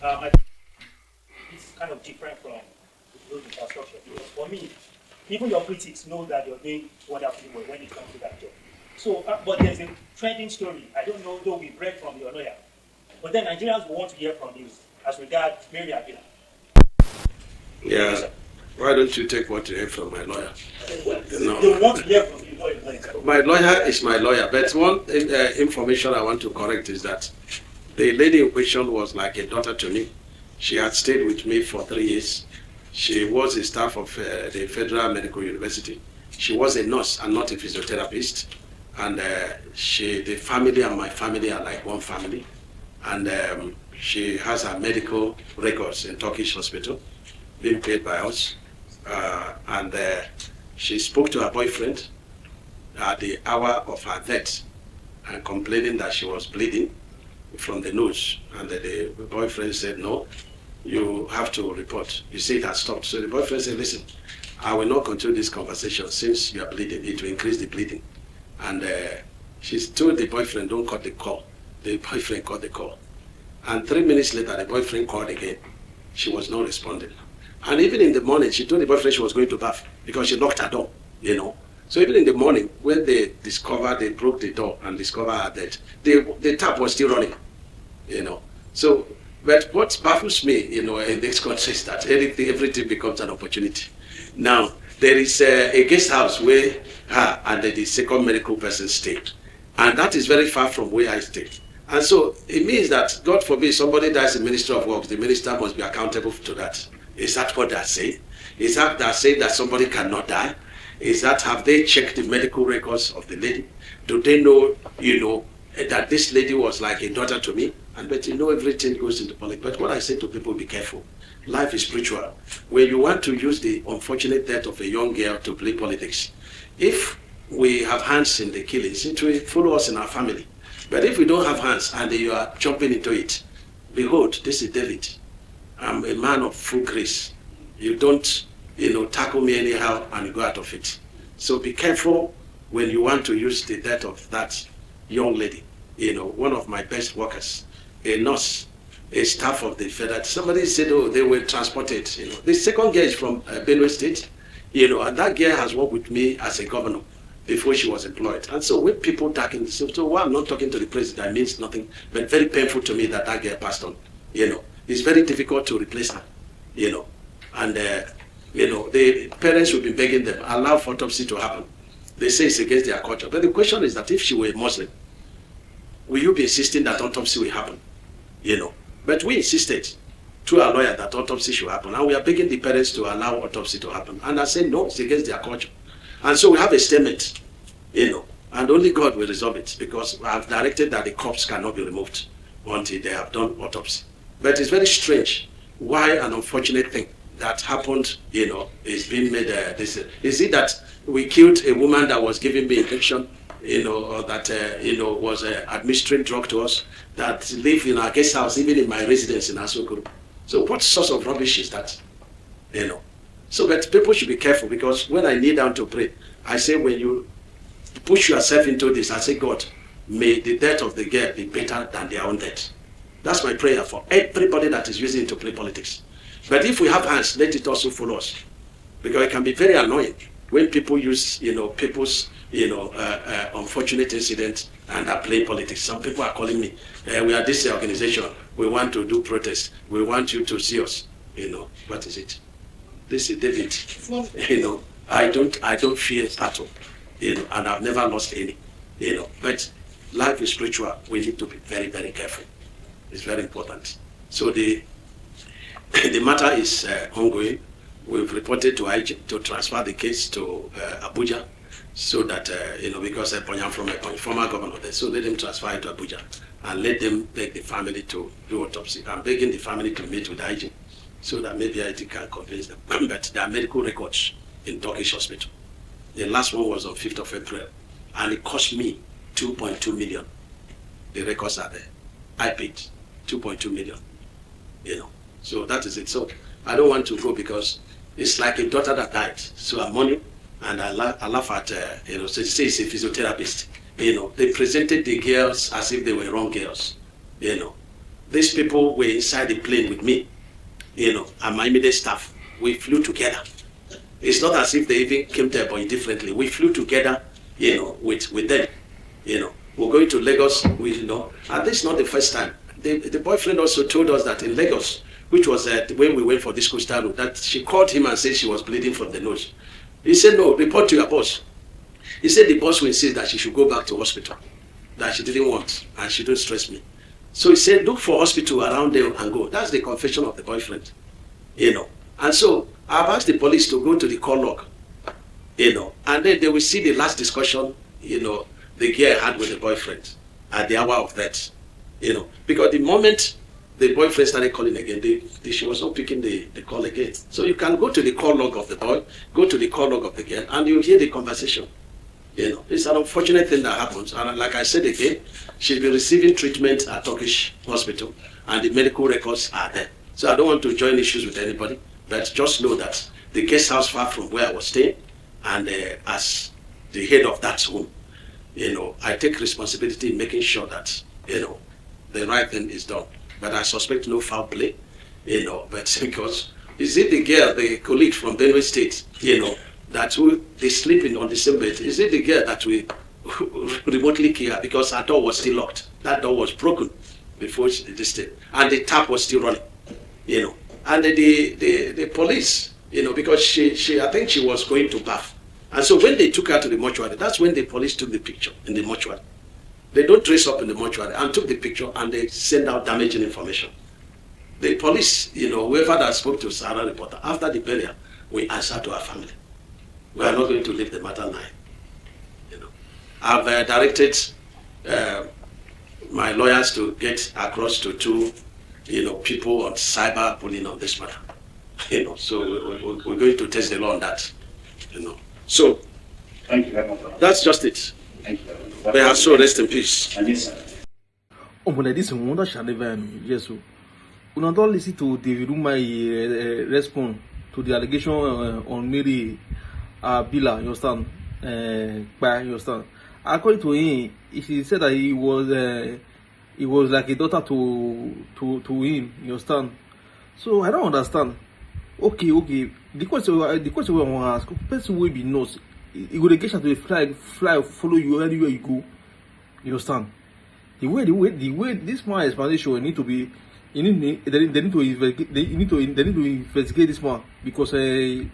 I it's kind of different from the road infrastructure. Because for me, even your critics know that you're doing wonderfully well when it comes to that job. So, but there's a trending story. I don't know, though we read from your lawyer. But then Nigerians will want to hear from you as regards Mary Habila. Yeah. Why don't you take what you hear from my lawyer? They want to hear from you. My lawyer is my lawyer. But one information I want to correct is that the lady in question was like a daughter to me. She had stayed with me for 3 years. She was a staff of the Federal Medical University. She was a nurse and not a physiotherapist. And the family and my family are like one family. And she has her medical records in Turkish hospital, being paid by us. And she spoke to her boyfriend at the hour of her death and complaining that she was bleeding from the nose. And the boyfriend said, no, you have to report. You see, it has stopped. So the boyfriend said, listen, I will not continue this conversation since you are bleeding. It will increase the bleeding. And she told the boyfriend, don't cut the call. The boyfriend cut the call. And 3 minutes later, the boyfriend called again. She was not responding. And even in the morning, she told the boyfriend she was going to bath because she locked her door, you know. So even in the morning, when they broke the door and discovered her dead, the tap was still running, you know. So, but what baffles me, you know, in this country is that everything becomes an opportunity. Now, there is a guest house where her and the second medical person stayed. And that is very far from where I stay. And so it means that, God forbid, somebody dies in Ministry of Works, the minister must be accountable to that. Is that what they say? Is that they say that somebody cannot die? Is that, have they checked the medical records of the lady? Do they know, you know, that this lady was like a daughter to me? And but you know, everything goes into politics. But what I say to people, be careful. Life is spiritual. When you want to use the unfortunate death of a young girl to play politics, if we have hands in the killings, it will follow us in our family. But if we don't have hands and you are jumping into it, behold, this is David. I'm a man of full grace. You don't, you know, tackle me anyhow and you go out of it. So be careful when you want to use the death of that young lady. You know, one of my best workers, a nurse, a staff of the federal. Somebody said, oh, they were transported. You know, the second girl is from Benue State. You know, and that girl has worked with me as a governor before she was employed. And so when people talking, so while I'm not talking to the president, that means nothing, but very painful to me that girl passed on. You know, it's very difficult to replace her. You know, and you know, the parents will be begging them, allow autopsy to happen. They say it's against their culture. But the question is that if she were a Muslim, will you be insisting that autopsy will happen? You know, but we insisted through our lawyer that autopsy should happen, and we are begging the parents to allow autopsy to happen. And I said no, it's against their culture. And so we have a statement, you know, and only God will resolve it, because I have directed that the corpse cannot be removed until they have done autopsy. But it's very strange why an unfortunate thing that happened, you know, is being made. Is it that we killed a woman that was giving me injection, you know, or that, you know, was administering drug to us, that live in our guest house, even in my residence in Asokoro. So what sort of rubbish is that, you know? So, but people should be careful, because when I kneel down to pray, I say, when you push yourself into this, I say, God, may the death of the girl be better than their own death. That's my prayer for everybody that is using it to play politics. But if we have hands, let it also follow us, because it can be very annoying when people use, you know, people's, you know, unfortunate incidents and are playing politics. Some people are calling me, we are this organization, we want to do protests, we want you to see us. You know, what is it? This is David. You know, I don't fear battle, you know, and I've never lost any, you know. But life is spiritual. We need to be very, very careful. It's very important. So the matter is ongoing. We've reported to IG to transfer the case to Abuja, so that, you know, because I'm from a former governor there, so let them transfer it to Abuja and let them beg the family to do autopsy. I'm begging the family to meet with IG, so that maybe IG can convince them. But there are medical records in Turkish hospital. The last one was on 5th of April, and it cost me 2.2 million. The records are there. I paid 2.2 million, you know. So that is it. So I don't want to go, because it's like a daughter that died. So I'm mourning, and I laugh at, you know, so say it's a physiotherapist. You know, they presented the girls as if they were wrong girls, you know. these people were inside the plane with me, and my immediate staff. We flew together. It's not as if they even came there, but differently. We flew together, with them. We're going to Lagos, and this is not the first time. The boyfriend also told us that in Lagos, which was when we went for this coastal road, that she called him and said she was bleeding from the nose. He said, no, report to your boss. He said the boss will insist that she should go back to hospital, that she didn't want, and she don't stress me. So he said, look for hospital around there and go. That's the confession of the boyfriend, And so I've asked the police to go to the call log, and then they will see the last discussion, the girl had with the boyfriend at the hour of that, because the moment the boyfriend started calling again, she was not picking the call again. So you can go to the call log of the boy, go to the call log of the girl, and you hear the conversation. It's an unfortunate thing that happens. And like I said again, she'll be receiving treatment at Turkish hospital, and the medical records are there. So I don't want to join issues with anybody, but just know that the guest house far from where I was staying, and as the head of that home, I take responsibility in making sure that, the right thing is done. But I suspect no foul play, but because, is it the girl, the colleague from Benue State, that they sleeping on the same bed? Is it the girl that we remotely care because her door was still locked? That door was broken before this thing, and the tap was still running, And the police, because she I think she was going to bath, and so when they took her to the mortuary, that's when the police took the picture in the mortuary. They don't trace up in the mortuary and took the picture, and they send out damaging information. The police, whoever that spoke to Sarah reporter, after the burial, we answer to our family. We are not going to leave the matter lying. I've directed my lawyers to get across to two, people on cyber bullying on this matter. So we're going to test the law on that. So Thank you very much. That's just it. Thank you very much. May her soul rest in peace. Yes, sir. This wonder shall never end. Yes, so we don't listen to David Umahi respond to the allegation on Mary Habila. You understand? You understand? According to him, he said that he was like a daughter to him. You understand? So I don't understand. Okay. The question we want to ask: person will be knows. He go to get to fly, follow you anywhere you go. You understand? The way this man explanation need to be, they need to investigate this man because this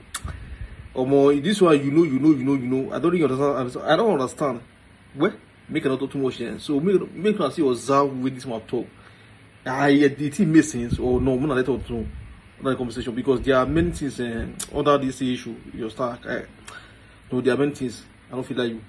one you know. I don't really understand. I don't understand. Well, make not too much sense. So make us see observe with this man talk. The thing makes sense or no? I'm not let out to the conversation because there are many things under this issue. You understand? No, there are many things. I don't feel like you.